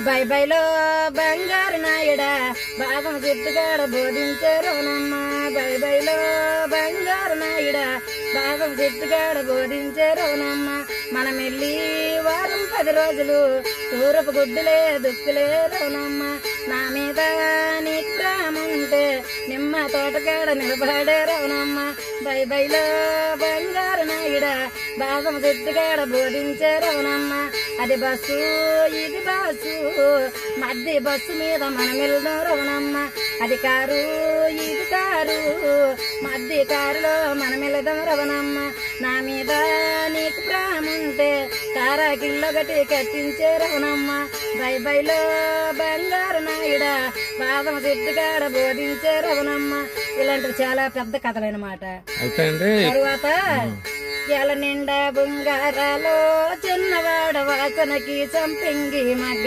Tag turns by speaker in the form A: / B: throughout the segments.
A: By బైలో బంగారు నాయుడా భాగం సిద్ధిగాడ బోధించే రవణమ్మ. బై బైలో బంగారు నాయుడా భాగం సిద్ధిగాడ బోధించే రవణమ్మ. మనం వెళ్ళి వారం 10 రోజులు తూరపు గుడ్డులే దుక్కులే రవణమ్మ. నా మీద నీకు ప్రేముంటే నిమ్మ తోటకాడ నిలబడే రవణమ్మ. బై బైలో బంగారు నాయుడా భాగం సిద్ధిగాడ బోధించే రవణమ్మ. అది బస్సు ఇది బస్సు మధ్య బస్సు మీద మనం వెళ్దాం రవణమ్మ. అది కారు ఇది కారు మధ్య కారులో మనం వెళ్దాం రవణమ్మ. నా మీద నీకు ప్రేముంటే కారాకిల్లొకటి కట్టించే రవణమ్మ. బై బైలో బంగారు నాయుడా బాదం సిద్ధిగాడ బోధించే రవణమ్మ. ఇలాంటివి చాలా పెద్ద కథలన్నమాట. తరువాత ఎల నిండా బుంగారాలో చిన్నవాడ వాసనకి సంపింగి మగ్గ.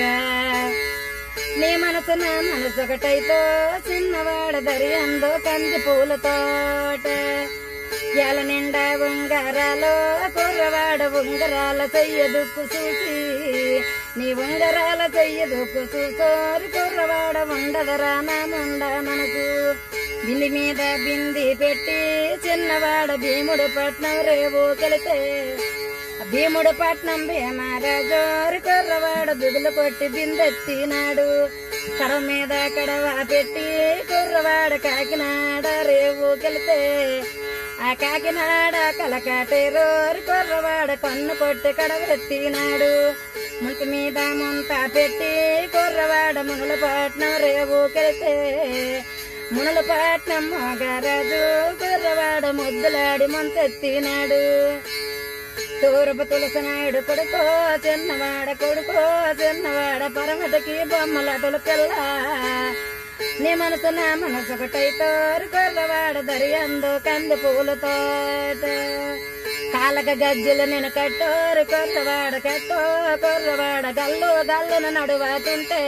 A: నీ మనసు నా మనసు ఒకటైతో చిన్నవాడ దరి అందో కంది పూల తోట. ఎల నిండా ఉంగరాలో కుర్రవాడ ఉంగరాల చెయ్యదుక్కు చూసి నీ ఉంగరాల చెయ్యదుక్కు చూసోరి కుర్రవాడ ఉండదరా నా ముండ మనకు. బింది మీద బింది పెట్టి చిన్నవాడ భీముడు పట్నం రేవు కెళితే భీముడు పట్నం భీమరాజోరి కుర్రవాడ దుదులు కొట్టి బిందెత్తినాడు. కడ మీద కడవా పెట్టి కుర్రవాడ కాకినాడ రేవు కెళితే ఆ కాకినాడ కలకటేరోరి కుర్రవాడ కన్ను కొట్టి కడవెత్తినాడు. ముంత మీద ముంత పెట్టి కుర్రవాడ మునుల పట్నం రేవు కెళితే మునుల పట్నం మగరాజు కుర్రవాడ ముద్దులాడి ముంతెత్తినాడు. తూరపు తులసినాయుడు కొడుకో చిన్నవాడ కొడుకో చిన్నవాడ పరమటికి బొమ్మలటుల పిల్ల. నీ మనసు నా మనసు ఒకటైతోరు కుర్రవాడ దరి అందు కంది పూల తోట. కాలక గజ్జలు నేను కట్టోరు కుర్రవాడ కట్టో కుర్రవాడ గల్లు గల్లును నడువాతుంటే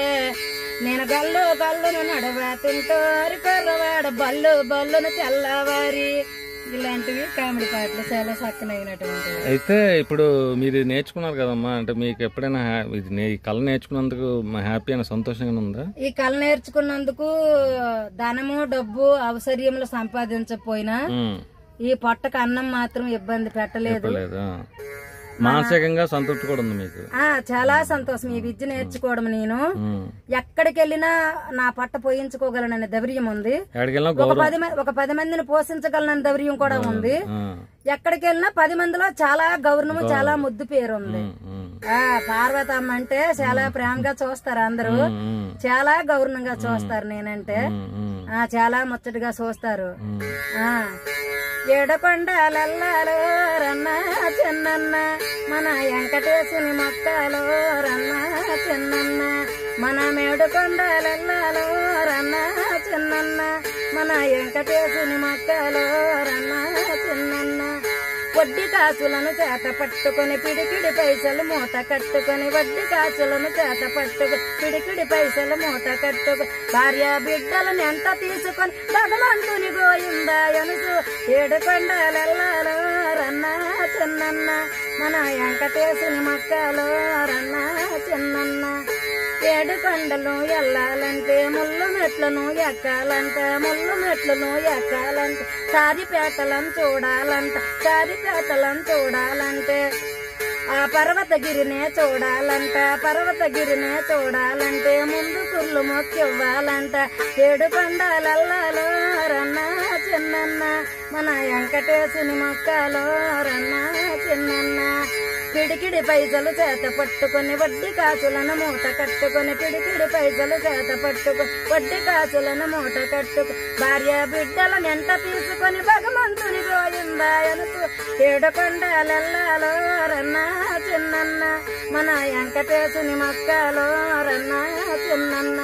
A: నేను గల్లు గల్లును నడువాతుంటోరు కుర్రవాడ బల్లు బల్లును తెల్లవారి. ఇలాంటివి కామెడీ పాటలు చాలా చక్కనైనటువంటి.
B: అయితే ఇప్పుడు మీరు నేర్చుకున్నారు కదమ్మా, అంటే మీకు ఎప్పుడైనా ఈ కళ నేర్చుకున్నందుకు హ్యాపీ అని సంతోషంగా ఉందా?
A: ఈ కళ నేర్చుకున్నందుకు ధనము డబ్బు అవసర్యములు సంపాదించకపోయినా ఈ పొట్టకు అన్నం మాత్రం ఇబ్బంది పెట్టలేదు.
B: మానసికంగా సంతృప్తి కూడా ఉంది మీకు?
A: చాలా సంతోషం. ఈ విద్య నేర్చుకోవడం నేను ఎక్కడికి వెళ్ళినా నా పట్ట పోయించుకోగలననే ధైర్యం ఉంది. ఒక 10 మందిని పోషించగలనని ధైర్యం కూడా ఉంది. ఎక్కడికి వెళ్ళినా 10 మందిలో చాలా గౌరవము చాలా ముద్దు పేరు ఉంది. పార్వతమ్మ అంటే చాలా ప్రేమగా చూస్తారు అందరూ, చాలా గౌరవంగా చూస్తారు. నేనంటే చాలా ముచ్చటగా చూస్తారు. ఏడకొండలల్లాలో రన్నా చిన్నన్న మన వెంకటేశుని మొక్కలో రన్నా చిన్నన్న. మన మేడుకొండలల్లాలో రన్నా చిన్నన్న మన వెంకటేశుని మొక్కలో రన్నా చిన్నన్న. వడ్డీ కాసులను చేత పట్టుకొని పిడికిడి పైసలు మూట కట్టుకొని వడ్డీ కాసులను చేత పట్టుకొని పిడికిడి పైసలు మూట కట్టుకొని భార్య బిడ్డలను ఎంత తీసుకొని భగవంతుని గోయిందా ఎనుసు. ఏడుకొండలెల్లాలో రన్నా చిన్నన్న మన వెంకటేశుని మొక్కలో రన్నా చిన్నన్న. 7 కొండలు ఎల్లాలంటే ముళ్ళు మెట్లను ఎక్కాలంట ముళ్ళు మెట్లను ఎక్కాలంటే సారిపేటలను చూడాలంట సారిపేటలను చూడాలంటే ఆ పర్వతగిరినే చూడాలంట పర్వతగిరినే చూడాలంటే ముందు కుర్లు మొక్కివ్వాలంట. 7 కొండలల్లాలో రన్నా చిన్నన్న మన వెంకటేశుని మొక్కలో రన్నా చిన్నన్న. పిడికిడి పైసలు చేత పట్టుకొని వడ్డీ కాసులను మూట కట్టుకొని పిడికిడి పైసలు చేత పట్టుకొని వడ్డీ కాసులను మూట కట్టుకొని భార్య బిడ్డలను ఎంత తీసుకొని భగవంతుని గోయిందా ఎనుసు. 7 కొండలెల్లాలో రన్నా చిన్నన్న మన వెంకటేశుని మొక్కలో రన్నా చిన్నన్న.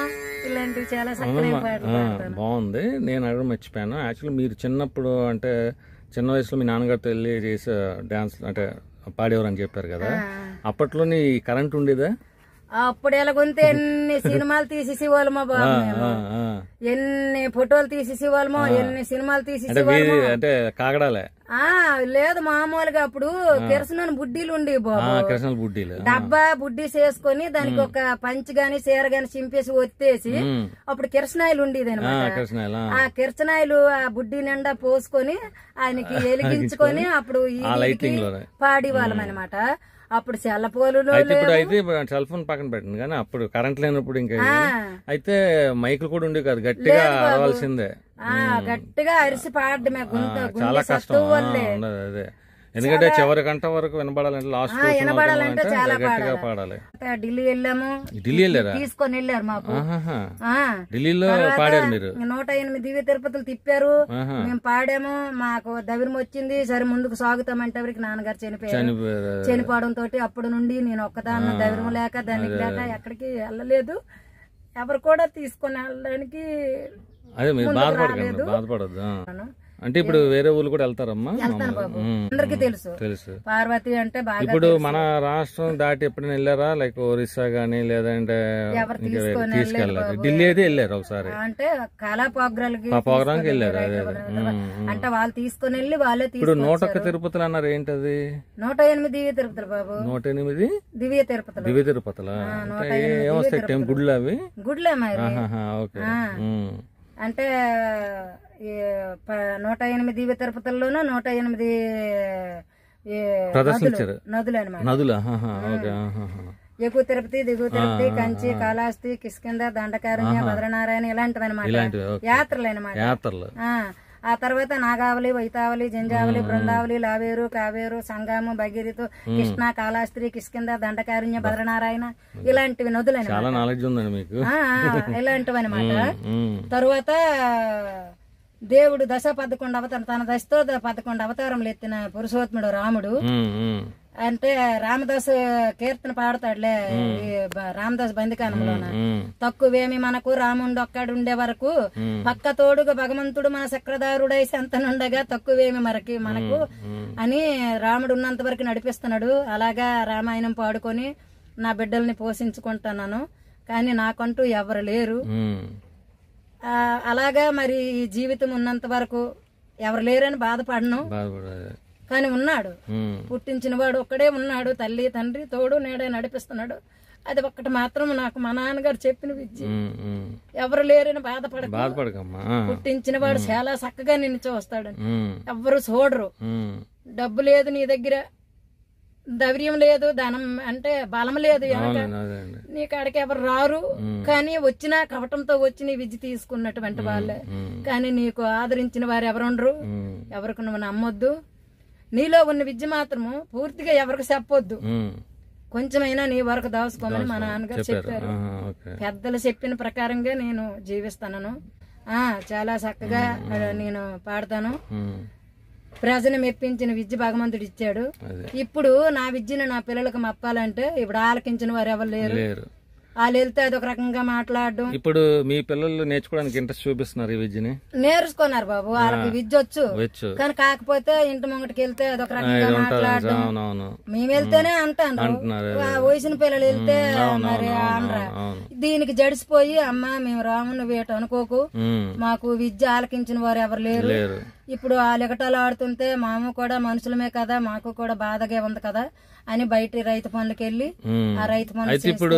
A: ఇలాంటివి చాలా
B: బాగుంది. నేను అడగడం మర్చిపోయాను. యాక్చువల్లీ మీరు చిన్నప్పుడు అంటే చిన్న వయసులో మీ నాన్నగారితో వెళ్ళి చేసే డాన్స్ అంటే పాడేవారు అని చెప్పారు కదా, అప్పట్లోని కరెంట్ ఉండేదా?
A: అప్పుడు ఎలాగొంతే ఎన్ని సినిమాలు తీసేసేవాళ్ళమో బాబు మేము. ఎన్ని ఫోటోలు తీసేసేవాళ్ళమో, ఎన్ని సినిమాలు తీసేసేవాళ్ళమో.
B: అంటే కాగడాలే
A: లేదు మామూలుగా అప్పుడు కిరసనాలు బుడ్డీలు ఉండేవి బాబు.
B: బుడ్డీలు
A: డబ్బా బుడ్డీ చేసుకుని దానికి ఒక పంచి గాని చీర గాని చింపేసి ఒత్తేసి అప్పుడు కిరసనాయిలు ఉండేది అనమాట. ఆ కిరసనాయిలు ఆ బుడ్డి నిండా పోసుకొని ఆయనకి వెలిగించుకొని అప్పుడు పాడి వాళ్ళం అనమాట. అప్పుడు సెల్ ఫోన్లు
B: అయితే సెల్ ఫోన్ పక్కన పెట్టండి కానీ అప్పుడు కరెంట్ లేనప్పుడు ఇంకా అయితే మైకులు కూడా ఉండేవి కాదు, గట్టిగా అరవాల్సిందే.
A: గట్టిగా అరిసి పాడమే
B: చాలా కష్టం. అదే ఎందుకంటే చివరి గంట వరకు వినబడాలంటే లాస్ట్
A: వినబడాలంటే చాలా
B: గట్టిగా పాడాలి.
A: ఢిల్లీ వెళ్ళాము.
B: ఢిల్లీ వెళ్ళారా?
A: తీసుకొని వెళ్ళారు మాకు.
B: ఢిల్లీలో పాడారు మీరు?
A: 108 దివ్య తిరుపతులు తిప్పారు. మేము పాడాము. మాకు దవిరం వచ్చింది. సరే ముందుకు సాగుతామంటే ఎవరికి నాన్నగారు చనిపోవడం తోటి అప్పుడు నుండి నేను ఒక్కదాన్ని దవిరం లేక దానికి లేక ఎక్కడికి వెళ్ళలేదు. ఎవరు కూడా తీసుకొని వెళ్ళడానికి
B: బాధపడద్దు. అంటే ఇప్పుడు వేరే ఊళ్ళు కూడా వెళ్తారమ్మా?
A: అందరికి తెలుసు. పార్వతి అంటే బాగా.
B: ఇప్పుడు మన రాష్ట్రం దాటి ఎప్పుడైనా వెళ్ళారా? లైక్ ఒరిస్సా గానీ లేదంటే తీసుకెళ్ళారు? ఢిల్లీ అయితే వెళ్ళారు ఒకసారి.
A: అంటే కళా
B: ప్రోగ్రామ్ కి వెళ్ళారు.
A: అంటే వాళ్ళు తీసుకుని వెళ్ళి వాళ్ళే.
B: ఇప్పుడు 101 తిరుపతులు అన్నారు, ఏంటది?
A: 108 దివ్య తిరుపతులు బాబు.
B: 108
A: దివ్య తిరుపతులు.
B: దివ్య తిరుపతులా? ఏమొస్తాయి? గుడ్లు అవి?
A: గుడ్లే మరి. అంటే 108 దివ్య తిరుపతుల్లోనూ 108 నదులు అనమాట. ఎక్కువ తిరుపతి, దిగువ తిరుపతి, కంచి, కాళహస్తి, కిష్కింద, దండకారణ్య, భద్రనారాయణ ఇలాంటివి అనమాట. యాత్రలు అనమాట. ఆ తర్వాత నాగావళి, వైతావళి, జంజావళి, బృందావళి, లావేరు, కావేరు, సంగము, భగీరథు, కృష్ణ, కాళహస్తి, కిష్కింద, దండకారణ్య, భద్రనారాయణ ఇలాంటివి నదులు ఇలాంటివి అనమాట. తరువాత దేవుడు 11 అవతారం, తన దశతో 11 అవతారంలో ఎత్తిన పురుషోత్తముడు రాముడు. అంటే రామదాస్ కీర్తన పాడతాడులే రామదాస్ బందికానంలోన. తక్కువేమి మనకు రాముండు ఒక్కడుండే వరకు పక్క తోడుగా భగవంతుడు మన చక్రధారుడై సంతనుండగా తక్కువేమి మనకు అని రాముడు ఉన్నంత వరకు నడిపిస్తున్నాడు. అలాగా రామాయణం పాడుకొని నా బిడ్డల్ని పోషించుకుంటున్నాను. కానీ నాకంటూ ఎవరు లేరు. అలాగా మరి జీవితం ఉన్నంత వరకు ఎవరు లేరని బాధపడను. కానీ ఉన్నాడు, పుట్టించిన వాడు ఒక్కడే ఉన్నాడు. తల్లి తండ్రి తోడు నేడే నడిపిస్తున్నాడు. అది ఒక్కటి మాత్రం నాకు మా నాన్నగారు చెప్పిన విద్య. ఎవరు లేరని బాధపడకమ్మా. పుట్టించిన వాడు చాలా చక్కగా నిన్ను చూస్తాడు. ఎవరు చూడరు. డబ్బు లేదు నీ దగ్గర, ధైర్యం లేదు, ధనం అంటే బలం లేదు, నీ కాడికి ఎవరు రారు. కానీ వచ్చినా కవటంతో వచ్చి నీ విద్య తీసుకున్నటువంటి వాళ్ళే. కానీ నీకు ఆదరించిన వారు ఎవరుండరు. ఎవరికి నువ్వు నమ్మొద్దు. నీలో ఉన్న విద్య మాత్రము పూర్తిగా ఎవరికి చెప్పొద్దు. కొంచెమైనా నీ వరకు దాచుకోమని మా నాన్నగారు చెప్పారు. పెద్దలు చెప్పిన ప్రకారంగా నేను జీవిస్తాను. చాలా చక్కగా నేను పాడతాను. ప్రజను మెప్పించిన విద్య భగవంతుడు ఇచ్చాడు. ఇప్పుడు నా విద్యను నా పిల్లలకు మప్పాలంటే ఇప్పుడు ఆలకించిన వారు ఎవరు లేరు. వాళ్ళు వెళ్తే అదొక రకంగా మాట్లాడడం.
B: ఇప్పుడు మీ పిల్లలు నేర్చుకోవడానికి ఇంట్రెస్ట్ చూపిస్తున్నారు ఈ విద్యని?
A: నేర్చుకున్నారు బాబు, వాళ్ళకి విద్య వచ్చు. కానీ కాకపోతే ఇంటి ముంగటికి వెళ్తే అదొక రకంగా మాట్లాడడం. మేము వెళ్తేనే అంటాను, వయసున పిల్లలు వెళ్తే మరి అనరా. దీనికి జడిసిపోయి అమ్మ మేము రామును వేట అనుకోకు, మాకు విద్య ఆలకించిన వారు ఎవరు లేరు. ఇప్పుడు ఆ లిగటాలు ఆడుతుంటే మాము కూడా మనుషులమే కదా, మాకు కూడా బాధగా ఉంది కదా అని బయట రైతు పనులకి వెళ్ళి ఆ రైతు పనులు.
B: ఇప్పుడు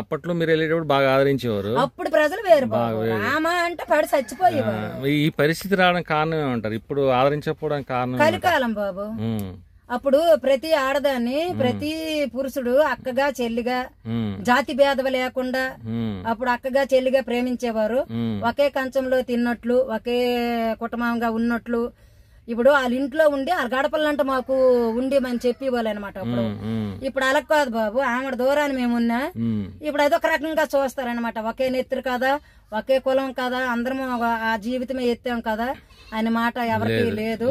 B: అప్పట్లో మీరు వెళ్ళేటప్పుడు బాగా ఆదరించేవారు.
A: అప్పుడు ప్రజలు వేరు రామా అంటే పడి చచ్చిపోయేవారు.
B: ఈ పరిస్థితి రావడానికి కారణం ఏమంటారు? ఇప్పుడు ఆదరించకపోవడానికి కారణం
A: కలికాలం బాబు. అప్పుడు ప్రతి ఆడదాన్ని ప్రతి పురుషుడు అక్కగా చెల్లిగా జాతి భేదం లేకుండా అప్పుడు అక్కగా చెల్లిగా ప్రేమించేవారు. ఒకే కంచంలో తిన్నట్లు, ఒకే కుటుంబంగా ఉన్నట్లు. ఇప్పుడు వాళ్ళ ఇంట్లో ఉండి వాళ్ళ గడపలంట మాకు ఉండి అని చెప్పేవాళ్ళు అనమాట. అప్పుడు ఇప్పుడు అలా కాదు బాబు, ఆమె దూరాన్ని మేమున్నా. ఇప్పుడు అదొక రకంగా చూస్తారనమాట. ఒకే నెత్తురు కదా, ఒకే కులం కదా, అందరం ఆ జీవితమే ఎత్తాం కదా అనే మాట ఎవరికి లేదు.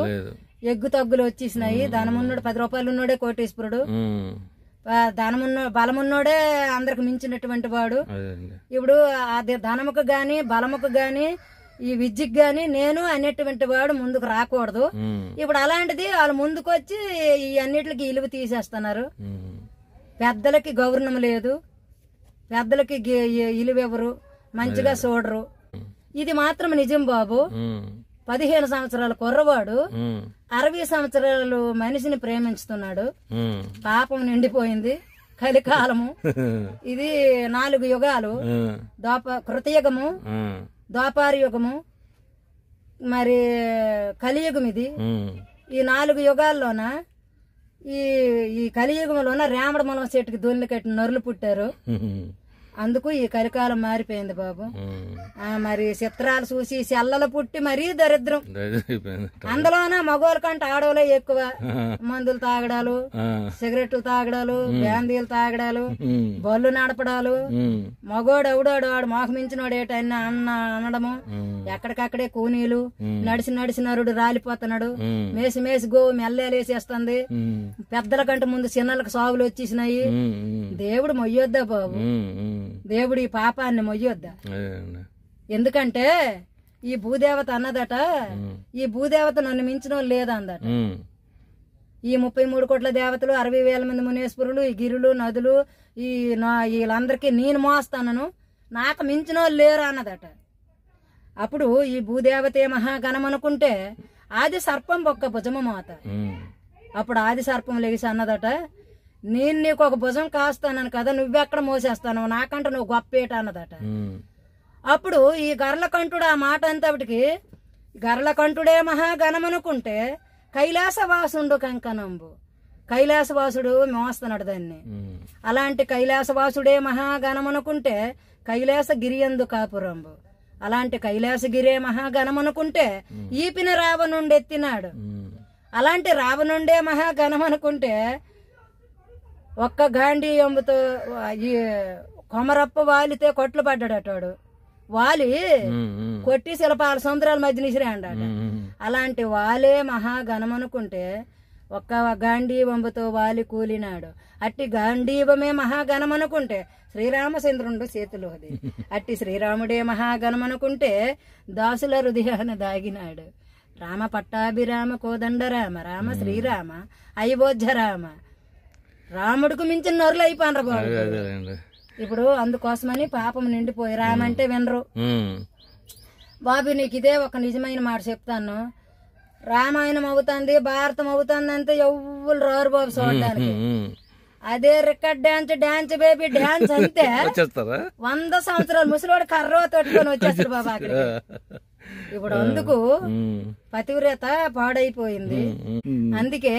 A: ఎగ్గు తగ్గులు వచ్చేసినాయి. ధనమున్నోడు 10 రూపాయలు ఉన్నోడే కోటీశ్వరుడు, బలమున్నోడే అందరికి మించినటువంటి వాడు. ఇప్పుడు అది ధనముకు గాని బలముకు గాని ఈ విద్యకు గాని నేను అనేటువంటి వాడు ముందుకు రాకూడదు. ఇప్పుడు అలాంటిది వాళ్ళు ముందుకు వచ్చి ఈ అన్నిటికి ఇలువ తీసేస్తున్నారు. పెద్దలకి గౌరవం లేదు, పెద్దలకి ఇలువెవరు, మంచిగా చూడరు. ఇది మాత్రం నిజం బాబు. 15 సంవత్సరాల కుర్రవాడు 60 సంవత్సరాలు మనిషిని ప్రేమించుతున్నాడు. పాపం నిండిపోయింది. కలికాలము ఇది 4 యుగాలు. కృతయుగము, ద్వాపర యుగము, మరి కలియుగం. ఇది ఈ 4 యుగాల్లోన ఈ కలియుగంలోన రాముడు మనం చెట్టుకి దొల్లి కట్టిన నరులు పుట్టారు. అందుకు ఈ కలికాలం మారిపోయింది బాబు. మరి చిత్రాలు చూసి చెల్లలు పుట్టి మరీ దరిద్రం. అందులోన మగోళ్ళ కంటే ఆడవాళ్ళే ఎక్కువ. మందులు తాగడాలు, సిగరెట్లు తాగడాలు, బ్యాందీలు తాగడాలు, బళ్ళు నడపడాలు. మగోడు ఎవడాడు వాడు మాకు మించినోడు ఏటన్నా అనడము. ఎక్కడికక్కడే కూనీలు. నడిచి నరుడు రాలిపోతున్నాడు. మేసి గో మెల్లేసేస్తుంది. పెద్దల కంటే ముందు చిన్నలకు సాగులు వచ్చేసినాయి. దేవుడు మొయ్యొద్దా బాబు? దేవుడు ఈ పాపాన్ని మొయ్యొద్దా? ఎందుకంటే ఈ భూదేవత అన్నదట, ఈ భూదేవత నన్ను మించిన లేదా అందట. ఈ 33 కోట్ల దేవతలు, 60,000 మంది మునేశ్వరులు, ఈ గిరులు, నదులు, వీళ్ళందరికీ నేను మోస్తానను, నాకు మించిన వాళ్ళు లేరు అన్నదట. అప్పుడు ఈ భూదేవతే మహాగణమనుకుంటే ఆది సర్పం ఒక్క భుజము మోత. అప్పుడు ఆది సర్పం లెగిసి అన్నదట, నేను నీకు ఒక భుజం కాస్తానని కదా, నువ్వెక్కడ మోసేస్తాను, నాకంటే నువ్వు గొప్పేట అన్నదట. అప్పుడు ఈ గర్లకంఠుడు ఆ మాట అంతటికి, గర్లకంఠుడే మహాగణమనుకుంటే కైలాసవాసుండు కంకణంబు. కైలాసవాసుడు మోస్తున్నాడు దాన్ని. అలాంటి కైలాసవాసుడే మహాగణమనుకుంటే కైలాసగిరియందు కాపురంబు. అలాంటి కైలాసగిరే మహాగణమనుకుంటే ఈపిన రావణుండెత్తినాడు. అలాంటి రావణుండే మహాగణమనుకుంటే ఒక్క గాంధీ ఎంబుతో కొమరప్ప వాలితే కొట్లు పడ్డాడటాడు. వాలి కొట్టి శిల్పాల సముద్రాల మధ్య నిసిరే అన్నాడ. అలాంటి వాలే మహాగణమనుకుంటే ఒక్క గాంధీవంబుతో వాలి కూలినాడు. అట్టి గాంధీవమే మహాగణమనుకుంటే శ్రీరామచంద్రుడు చేతిలోది. అట్టి శ్రీరాముడే మహాగణమనుకుంటే దాసుల హృదయాన దాగినాడు. రామ పట్టాభిరామ కోదండ రామ, రామ శ్రీరామ అయోధ్య రామ. రాముడికి మించిన నరులు అయిపోయినరు బాబు. ఇప్పుడు అందుకోసమని పాపం నిండిపోయి రామంటే వినరు బాబు. నీకు ఇదే ఒక నిజమైన మాట చెప్తాను. రామాయణం అవుతుంది, భారతం అవుతుంది అంటే ఎవ్వరు రారు బాబు చూడడానికి. అదే రికార్డ్ డాన్స్ బేబీ డాన్స్ అంతే 100 సంవత్సరాలు ముసలివాడు కర్ర తట్టుకొని వచ్చేస్తాడు బాబా అక్కడికి. ఇప్పుడు అందుకు పతివ్రత పాడైపోయింది. అందుకే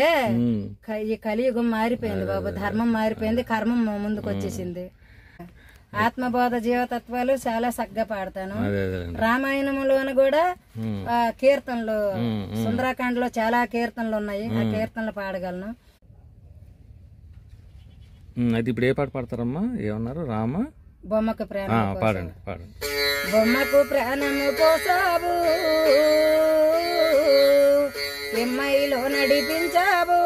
A: ఈ కలియుగం మారిపోయింది బాబు. ధర్మం మారిపోయింది, కర్మం ముందుకు వచ్చేసింది. ఆత్మబోధ జీవతత్వాలు చాలా చక్కగా పాడతాను. రామాయణంలోను కూడా కీర్తనలు, సుందరాకాండలో చాలా కీర్తనలు ఉన్నాయి. ఆ కీర్తనలు పాడగలను.
B: అది ఇప్పుడు ఏ పాట పాడతారమ్మా? ఏమన్నారు? రామ
A: బొమ్మకు ప్రాణం
B: పాడండి, పాడండి.
A: బొమ్మకు ప్రాణము పోసావు, ఎమ్మైలో నడిపించావు,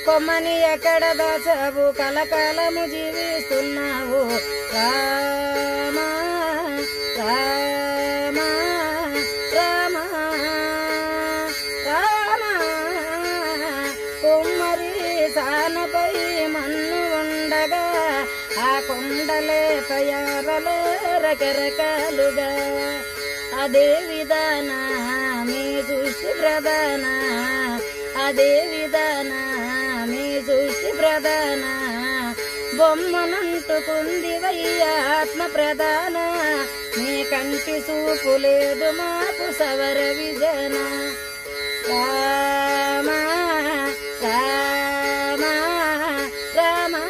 A: కొమ్మని ఎక్కడ దాచావు, కలకాలము జీవిస్తున్నావు. రామా రామా రామా రామా. కొమ్మరి సానపై మన్ను ఉండగా ఆ కొండలే తయారలే రకరకాలుగా. అదే విధాన మీ సృష్టి ప్రధాన, అదే విధాన మీ సృష్టి ప్రధాన. బొమ్మనంటుకుంది వయ్య ఆత్మ ప్రధాన, మీ కంటి చూపు లేదు మాకు సవర విజన. రామా రామా రామా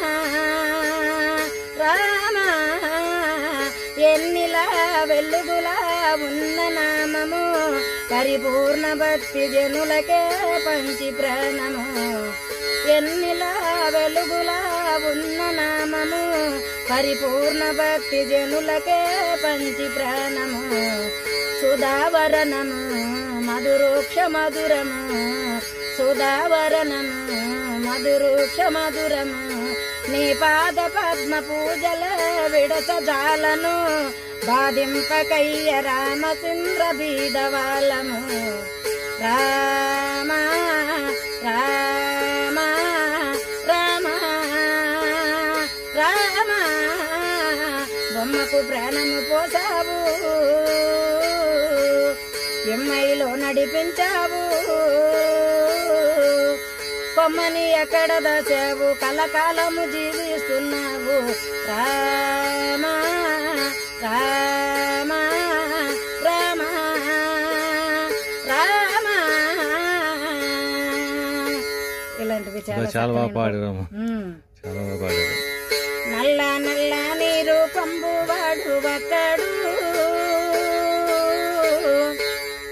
A: రామా. ఎన్నిలా వెలుగులా ఉన్న నామము, పరిపూర్ణ భక్తి జనులకే పంచి ప్రాణము. ఎన్నిలా వెలుగులా ఉన్న నామము, పరిపూర్ణ భక్తి జనులకే పంచి ప్రాణము. సుధావరణము మధురోక్ష మధురము, సుధావరణము మధురోక్ష మధురము. నీ పాద పద్మ పూజల విడత జాలను, బాధింపకయ్య రామచంద్ర బీదవాలము. రామా రామా రామా రామా బొమ్మకు ప్రాణము పోసావు ఎమ్మైలో నడిపించావు కొమ్మని ఎక్కడ దాచావు కలకాలము జీవిస్తున్నావు రామా రామా రామా రామా ఇలాంటివి
B: చాలా బాగా పాడారు. చాలా బాగా పాడారు.
A: నల్ల నల్ల నీరు పంబు వాడు ఒక్కడు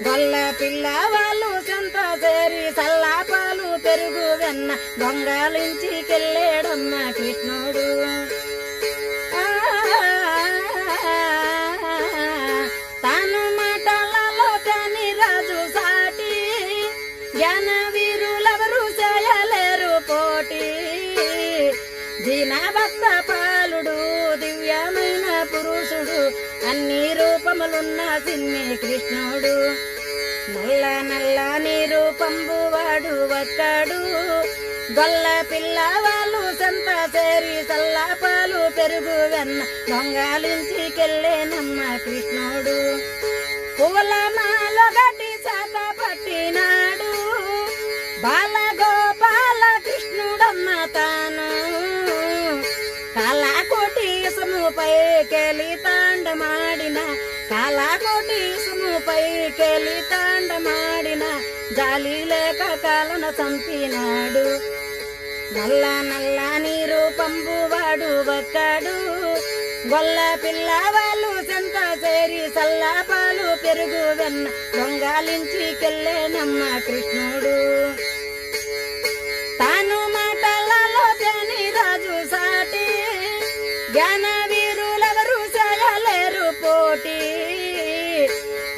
A: గొల్ల పిల్ల వాళ్ళు సంత చేరి సల్లాపాలు పెరుగు వెన్న దొంగలించికెళ్ళాడమ్మ కృష్ణుడు తాను మాటలలో కాని రాజు సాటి జ్ఞాన వీరులెవరు చేయలేరు పోటీ దీనభక్త పాలుడు దివ్యమైన పురుషుడు అన్ని రూపములున్న సిన్ని కృష్ణుడు నల్ల నల్ల నీరు పంబు వాడు ఒక్కడు గొల్ల పిల్ల వాళ్ళు సంత చేరి సల్లాపాలు పెరుగు వెన్న దొంగలించికెళ్ళేనమ్మ కృష్ణుడు పూల మాల గట్టి చేత పట్టినాడు బాలగోపాల కృష్ణుడమ్మ తాను కాలాకోటి సముపై కెలి తాండమాడిన కాలాకోటి సముపై కెలి తాండమాడిన జాలి లేక కాలన చంపినాడు నల్ల నల్ల నీరు పంబు వాడు ఒక్కడు గొల్ల పిల్ల వాళ్ళు సంత చేరి సల్లాపాలు పెరుగు వెన్న దొంగలించికెళ్ళేనమ్మ కృష్ణుడు తాను మాటలలో తేని రాజు సాటి జ్ఞాన వీరులెవరు చేయలేరు పోటీ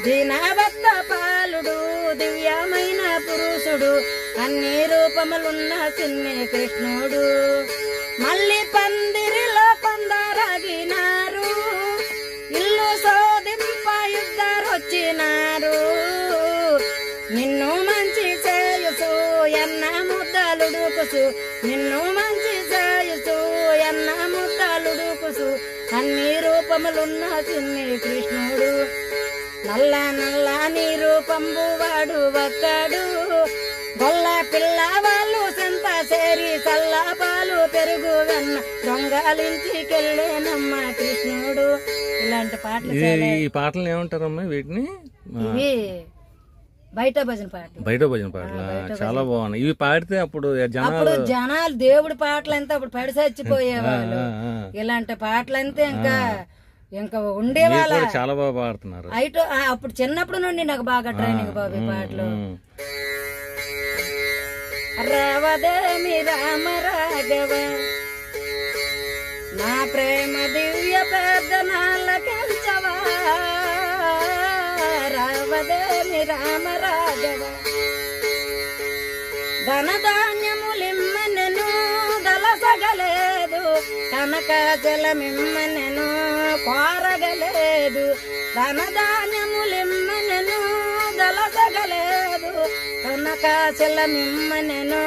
A: దీనభక్త పాలుడు దివ్యమైన పురుషుడు అన్ని రూపములున్న చిన్ని కృష్ణుడు మళ్ళీ పందిరిలో కొందరగినారు ఇల్లు శోధింప యుద్ధరొచ్చినారు నిన్ను మంచి చేయుసు ఎన్న ముద్దలుడుకుసు నిన్ను మంచి చేయుసు ఎన్న ముద్దలుడుకుసు అన్ని రూపములున్న చిన్ని కృష్ణుడు నల్ల నల్ల నీరు పంబు వాడు ఒక్కడు గొల్ల పిల్ల వాళ్ళు సంత చేరి సల్లాపాలు పెరుగు వెన్న దొంగలించికెళ్ళేనమ్మ కృష్ణుడు ఇలాంటి పాటలు
B: ఈ పాటలు ఏమంటారమ్మా వీటిని
A: ఇవి బయట భజన పాటలు
B: బయట భజన పాటలు చాలా బాగున్నాయి ఇవి పాడితే అప్పుడు
A: జనాలు దేవుడి పాటలంతా అప్పుడు పడి చచ్చిపోయేవాళ్ళు ఇలాంటి పాటలంతే ఇంకా ఉండేవాళ్ళ
B: చాలా బాగా పాడుతున్నారు
A: అప్పుడు చిన్నప్పుడు నుండి నాకు బాగా ట్రైనింగ్ బాబు పాటలు రావదేమి రామ రాఘవ నా ప్రేమ దివ్య ప్రార్థనలకించవా రావదేమి రామ రాఘవ ధనధాన్యములిమ్మనెను దలసగలేదు కనక జలమిమ్మనెను కోరగలేదు ధనధాన్యములిమ్మనెను దలసగలేదు కనక జలమిమ్మనెను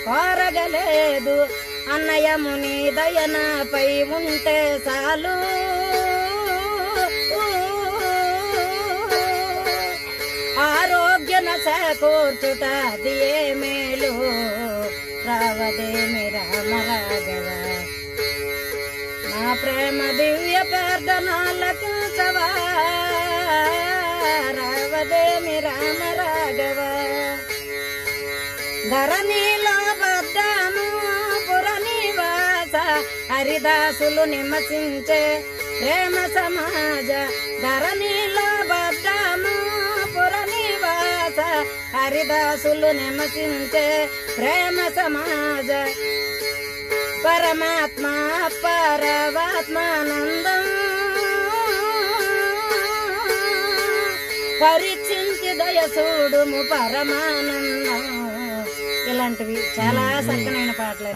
A: కోరగలేదు అన్నయముని దయనపై ఉంటే చాలు ఆరోగ్యన చేకూర్చుట దియే మేలు రావదేమి రామ రాఘవ నా ప్రేమ దివ్య ప్రార్థనలకించవా రావదేమి రామ రాఘవ ధరణిలో బద్దము పురనివాస హరిదాసులు నిమసించే ప్రేమ సమాజ ధరణిలో బద్దము పురనివాస హరిదాసులు నిమసించే ప్రేమ సమాజ పరమాత్మ పరమాత్మానందం పరీక్షించి దయసూడుము పరమానందం ఇలాంటివి చాలా చక్కనైన పాటలు.